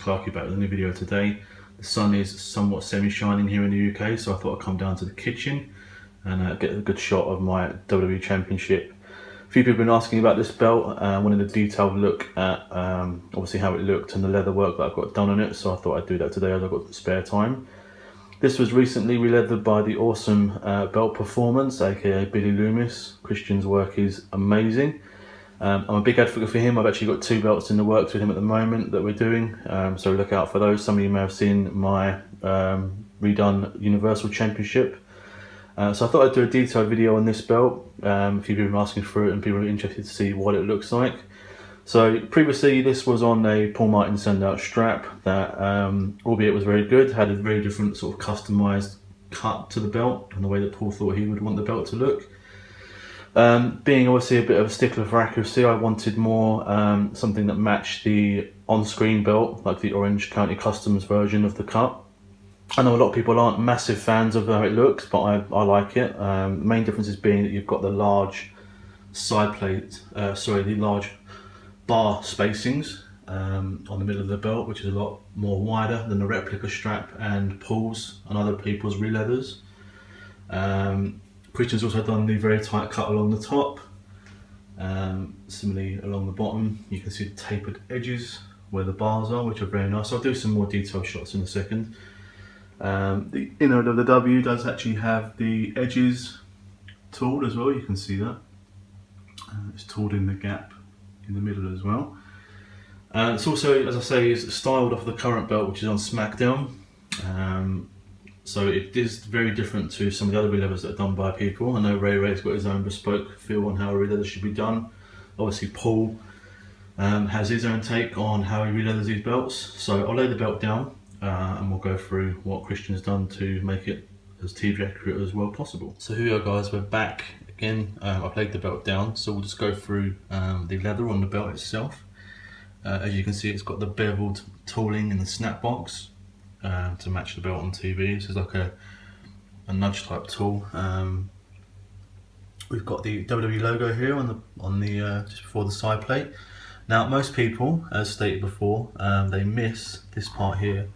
Clarky back with a new video today. The sun is somewhat semi-shining here in the UK, so I thought I'd come down to the kitchen and get a good shot of my WWE Championship. A few people have been asking about this belt. I wanted a detailed look at obviously how it looked and the leather work that I've got done on it, so I thought I'd do that today as I've got spare time. This was recently releathered by the awesome BeltPerformance, aka Billy Loomis. Christian's work is amazing. I'm a big advocate for him. I've actually got 2 belts in the works with him at the moment that we're doing, so look out for those. Some of you may have seen my redone Universal Championship. So I thought I'd do a detailed video on this belt. A few people have been asking for it and people are interested to see what it looks like. So previously this was on a Paul Martin send-out strap that, albeit was very good, had a very different sort of customised cut to the belt and the way that Paul thought he would want the belt to look. Being obviously a bit of a stickler for accuracy, I wanted more something that matched the on-screen belt, like the Orange County Customs version of the cut. I know a lot of people aren't massive fans of how it looks, but I like it. The main difference is being that you've got the large side plate, the large bar spacings on the middle of the belt, which is a lot more wider than the replica strap and Paul's and other people's releathers. Christian's also done the very tight cut along the top. Similarly along the bottom, you can see the tapered edges where the bars are, which are very nice. I'll do some more detailed shots in a second. The inner of the W does actually have the edges tooled as well, you can see that. It's tooled in the gap in the middle as well. It's also, as I say, is styled off the current belt, which is on SmackDown. So it is very different to some of the other releathers that are done by people. I know Ray's got his own bespoke feel on how a releather should be done. Obviously Paul has his own take on how he releathers these belts. So I'll lay the belt down and we'll go through what Christian's done to make it as TV accurate as well possible. So here we are, guys, we're back again. I've laid the belt down, so we'll just go through the leather on the belt itself. As you can see, it's got the beveled tooling in the snap box to match the belt on TV. This is like a nudge type tool. We've got the WWE logo here on the just before the side plate. Now most people, as stated before, they miss this part here.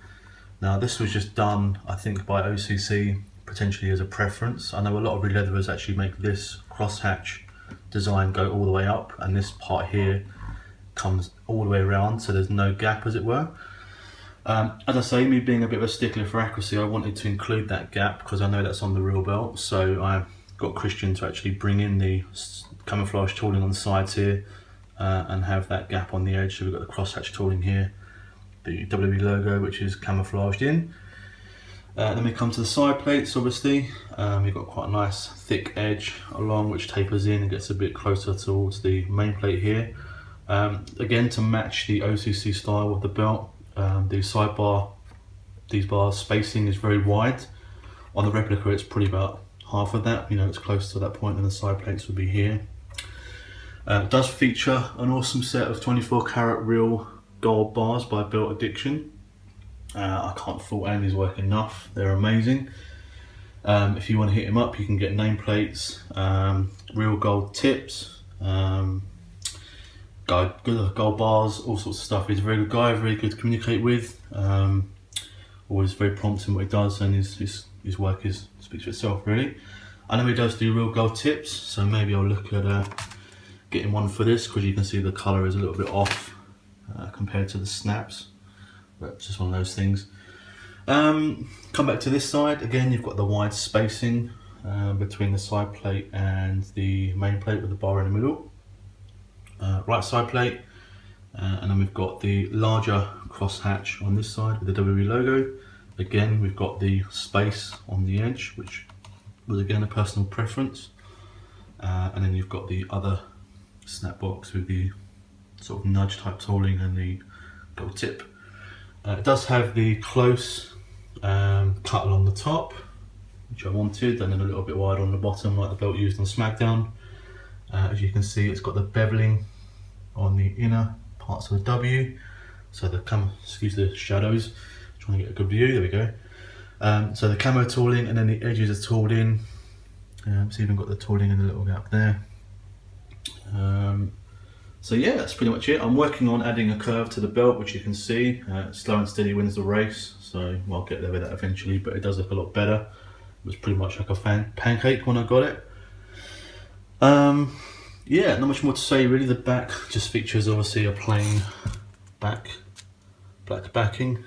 Now this was just done, I think, by OCC, potentially as a preference. I know a lot of releatherers actually make this crosshatch design go all the way up, and this part here comes all the way around, so there's no gap, as it were. As I say, me being a bit of a stickler for accuracy, I wanted to include that gap because I know that's on the real belt. So I got Christian to actually bring in the camouflage tooling on the sides here and have that gap on the edge. So we've got the crosshatch tooling here, the WWE logo, which is camouflaged in. Then we come to the side plates, obviously. You've got quite a nice thick edge along, which tapers in and gets a bit closer towards the main plate here. Again, to match the OCC style of the belt, these bars spacing is very wide. On the replica it's probably about half of that, you know, it's close to that point, and the side plates would be here. It does feature an awesome set of 24 karat real gold bars by BeltAddiction. I can't fault Andy's work enough, they're amazing. If you want to hit him up, you can get nameplates, real gold tips, gold bars, all sorts of stuff. He's a very good guy, very good to communicate with. Always very prompt in what he does, and his work speaks for itself, really. I know he does do real gold tips, so maybe I'll look at getting one for this, because you can see the colour is a little bit off compared to the snaps, but it's just one of those things. Come back to this side. Again, you've got the wide spacing between the side plate and the main plate with the bar in the middle. Right side plate, and then we've got the larger crosshatch on this side with the WWE logo. Again, we've got the space on the edge, which was again a personal preference, and then you've got the other snap box with the sort of nudge type tooling and the gold tip. It does have the close cut along the top, which I wanted, and then a little bit wide on the bottom, like the belt used on SmackDown. As you can see, it's got the beveling on the inner parts of the W, so excuse the shadows, trying to get a good view, there we go. So the camo tooling, and then the edges are tooled in. It's even got the tooling in the little gap there. So yeah, that's pretty much it. I'm working on adding a curve to the belt, which you can see. Slow and steady wins the race, so I'll get there with that eventually, but it does look a lot better. It was pretty much like a pancake when I got it. Yeah, not much more to say really. The back just features obviously a plain back, black backing.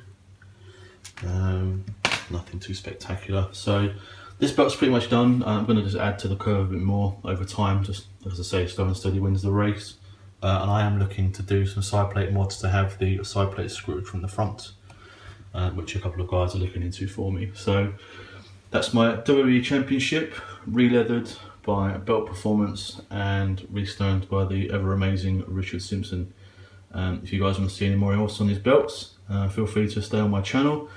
Nothing too spectacular. So this belt's pretty much done. I'm going to just add to the curve a bit more over time, just as I say, slow and steady wins the race. And I am looking to do some side plate mods to have the side plate screwed from the front, which a couple of guys are looking into for me. So that's my WWE Championship, Releathered by BeltPerformance and Restoning by the ever amazing Richard Simpson. If you guys want to see any more else on these belts, feel free to stay on my channel.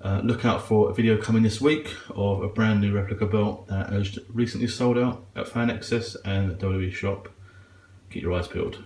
Look out for a video coming this week of a brand new replica belt that has recently sold out at Fan Access and WWE Shop. Keep your eyes peeled.